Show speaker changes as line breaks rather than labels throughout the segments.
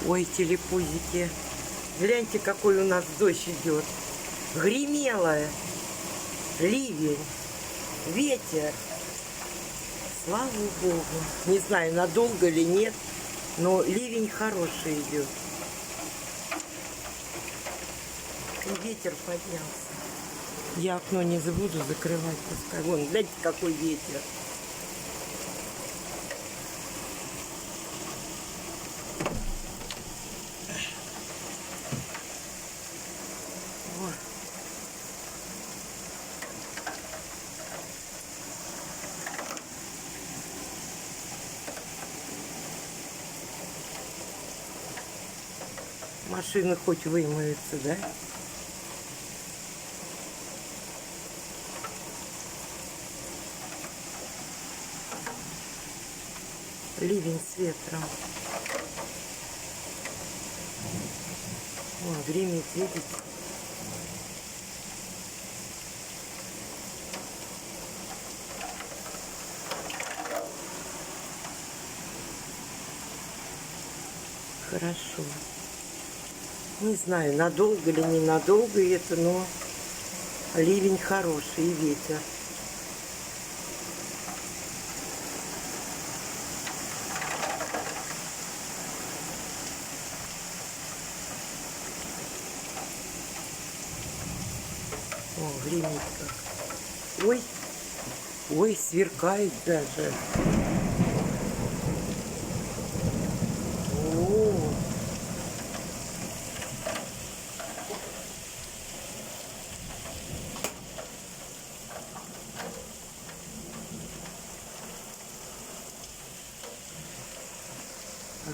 Ой, телепузики. Гляньте, какой у нас дождь идет. Гремело. Ливень. Ветер. Слава Богу. Не знаю, надолго или нет, но ливень хороший идет. И ветер поднялся. Я окно не забуду закрывать, пускай. Вон, гляньте, какой ветер. Вот. Машины хоть вымоются, да? Ливень с ветром. Вон, гремит, видите? Хорошо. Не знаю, надолго или ненадолго это, но ливень хороший и ветер. О, гремит как. Ой, ой, сверкает даже. О,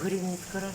гремит хорошо.